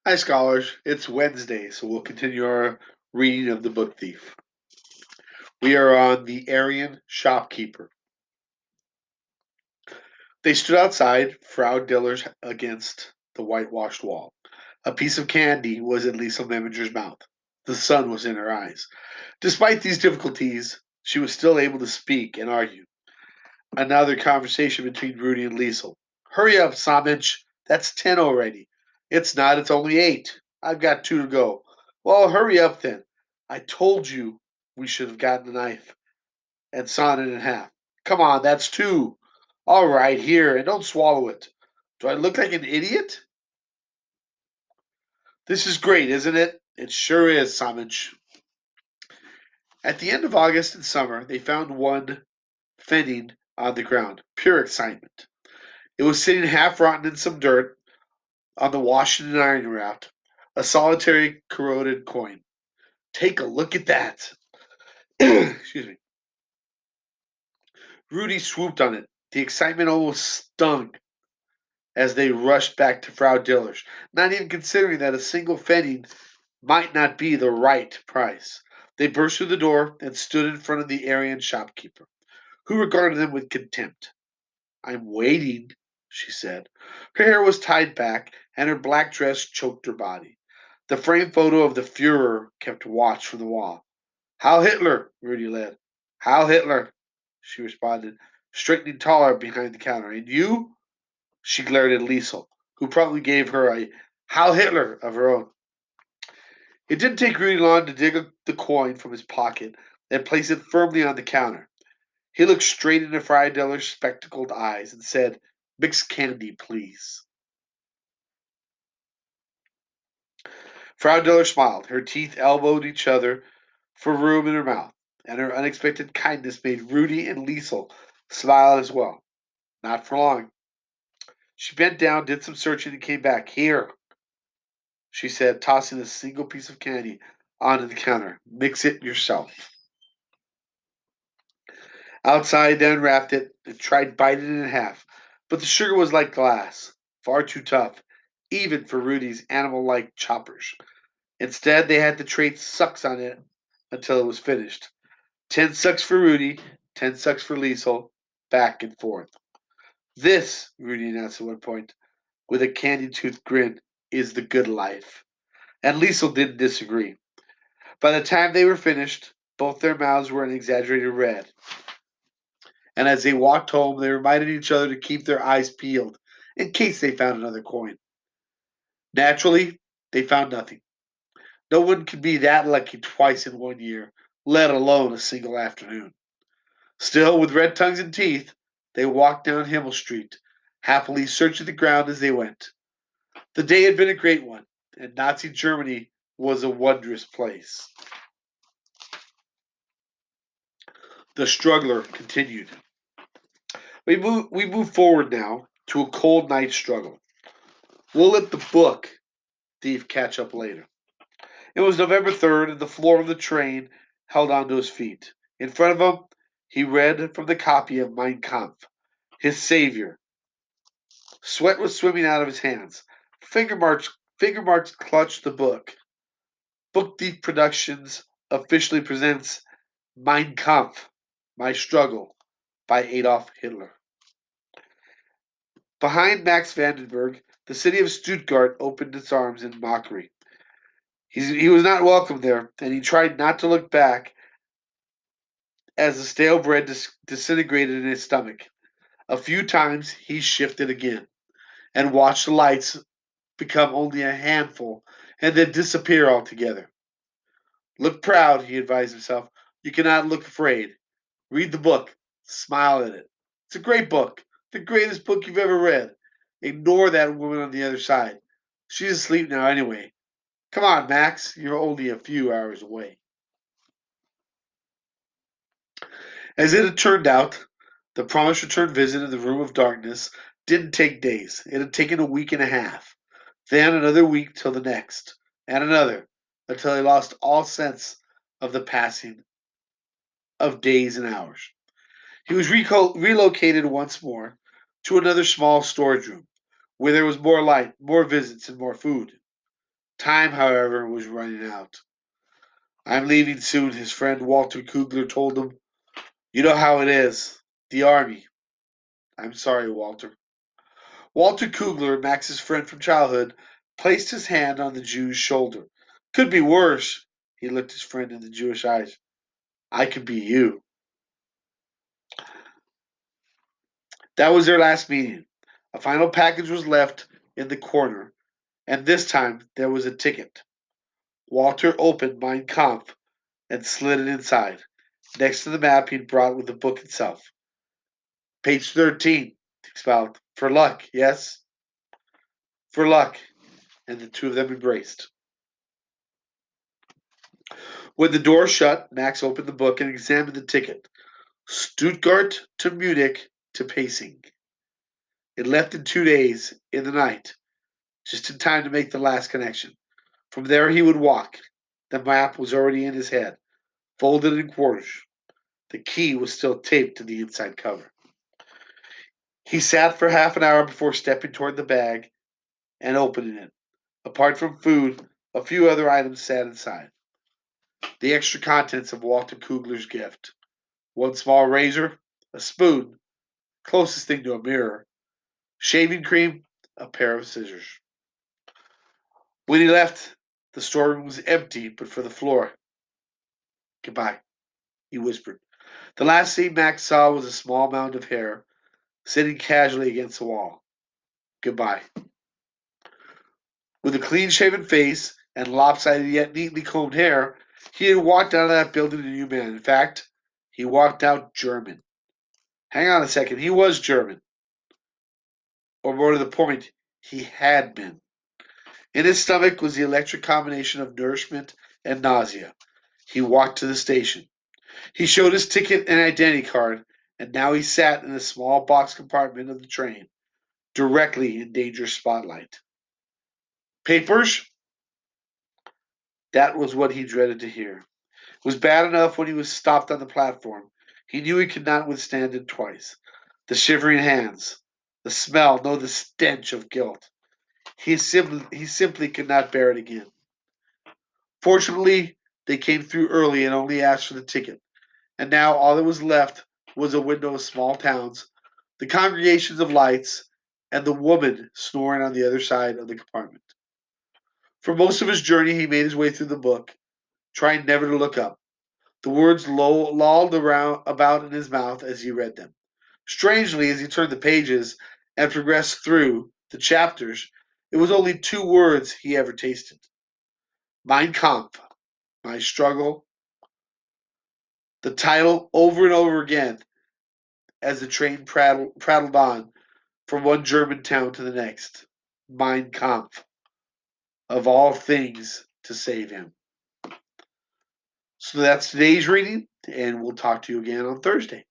Hi, scholars. It's Wednesday, so we'll continue our reading of the Book Thief. We are on the Aryan Shopkeeper. They stood outside Frau Diller's against the whitewashed wall. A piece of candy was in Lisa Meminger's mouth. The sun was in her eyes. Despite these difficulties, she was still able to speak and argue. Another conversation between Rudy and Liesel. Hurry up, Samich. That's 10 already. It's not, it's only 8. I've got 2 to go. Well, hurry up then. I told you we should have gotten a knife and sawn it in half. Come on, that's 2. All right, here, and don't swallow it. Do I look like an idiot? This is great, isn't it? It sure is, Samich. At the end of August and summer, they found one fending on the ground. Pure excitement. It was sitting half rotten in some dirt on the Washington iron raft, a solitary corroded coin. Take a look at that. Excuse me. Rudy swooped on it. The excitement almost stung as they rushed back to Frau Diller's, not even considering that a single pfennig might not be the right price. They burst through the door and stood in front of the Aryan shopkeeper, who regarded them with contempt. I'm waiting, she said. Her hair was tied back, and her black dress choked her body. The framed photo of the Fuhrer kept watch from the wall. Heil Hitler, Rudy led. Heil Hitler, she responded, straightening taller behind the counter. And you? She glared at Liesel, who promptly gave her a Heil Hitler of her own. It didn't take Rudy long to dig the coin from his pocket and place it firmly on the counter. He looked straight into Frau Diller's spectacled eyes and said, Mixed candy, please. Frau Diller smiled. Her teeth elbowed each other for room in her mouth, and her unexpected kindness made Rudy and Liesel smile as well. Not for long. She bent down, did some searching, and came back. Here, she said, tossing a single piece of candy onto the counter. Mix it yourself. Outside, they unwrapped it and tried biting it in half, but the sugar was like glass, far too tough, even for Rudy's animal like choppers. Instead, they had to trade sucks on it until it was finished. 10 sucks for Rudy, 10 sucks for Liesel, back and forth. This, Rudy announced at one point, with a candy toothed grin, is the good life. And Liesel didn't disagree. By the time they were finished, both their mouths were an exaggerated red. And as they walked home, they reminded each other to keep their eyes peeled in case they found another coin. Naturally, they found nothing. No one could be that lucky twice in one year, let alone a single afternoon. Still, with red tongues and teeth, they walked down Himmel Street, happily searching the ground as they went. The day had been a great one, and Nazi Germany was a wondrous place. The struggler continued. We move forward now to a cold night struggle. We'll let the book thief catch up later. It was November 3rd, and the floor of the train held onto his feet. In front of him, he read from the copy of Mein Kampf, his savior. Sweat was swimming out of his hands. Finger marks clutched the book. Book Thief Productions officially presents Mein Kampf, My Struggle, by Adolf Hitler. Behind Max Vandenberg, the city of Stuttgart opened its arms in mockery. He was not welcome there, and he tried not to look back as the stale bread disintegrated in his stomach. A few times he shifted again and watched the lights become only a handful and then disappear altogether. Look proud, he advised himself. You cannot look afraid. Read the book. Smile at it. It's a great book. The greatest book you've ever read. Ignore that woman on the other side. She's asleep now anyway. Come on, Max. You're only a few hours away. As it had turned out, the promised return visit in the room of darkness didn't take days. It had taken a week and a half. Then another week till the next, and another, until he lost all sense of the passing of days and hours. He was relocated once more to another small storage room, where there was more light, more visits, and more food. Time, however, was running out. I'm leaving soon, his friend Walter Kugler told him. You know how it is. The army. I'm sorry, Walter. Walter Kugler, Max's friend from childhood, placed his hand on the Jew's shoulder. Could be worse. He looked his friend in the Jewish eyes. I could be you. That was their last meeting. A final package was left in the corner, and this time there was a ticket. Walter opened Mein Kampf and slid it inside. Next to the map he'd brought with the book itself. Page 13, he spelled. For luck, yes? For luck. And the two of them embraced. When the door shut, Max opened the book and examined the ticket. Stuttgart to Munich to Pacing. It left in 2 days, in the night, just in time to make the last connection. From there he would walk. The map was already in his head, folded in quarters. The key was still taped to the inside cover. He sat for half an hour before stepping toward the bag and opening it. Apart from food, a few other items sat inside. The extra contents of Walter Kugler's gift. One small razor, a spoon, closest thing to a mirror, shaving cream, a pair of scissors. When he left, the storeroom was empty but for the floor. Goodbye, he whispered. The last thing Max saw was a small mound of hair sitting casually against the wall. Goodbye. With a clean shaven face and lopsided yet neatly combed hair, he had walked out of that building a new man. In fact, he walked out German. Hang on a second, he was German. Or more to the point, he had been. In his stomach was the electric combination of nourishment and nausea. He walked to the station. He showed his ticket and identity card, and now he sat in a small box compartment of the train, directly in danger's spotlight. Papers? That was what he dreaded to hear. It was bad enough when he was stopped on the platform. He knew he could not withstand it twice. The shivering hands, the smell, no, the stench of guilt. He simply could not bear it again. Fortunately, they came through early and only asked for the ticket. And now all that was left was a window of small towns, the congregations of lights, and the woman snoring on the other side of the compartment. For most of his journey, he made his way through the book, trying never to look up. The words lolled around about in his mouth as he read them. Strangely, as he turned the pages and progressed through the chapters, it was only two words he ever tasted: Mein Kampf, my struggle. The title over and over again as the train prattled on from one German town to the next. Mein Kampf, of all things to save him. So that's today's reading, and we'll talk to you again on Thursday.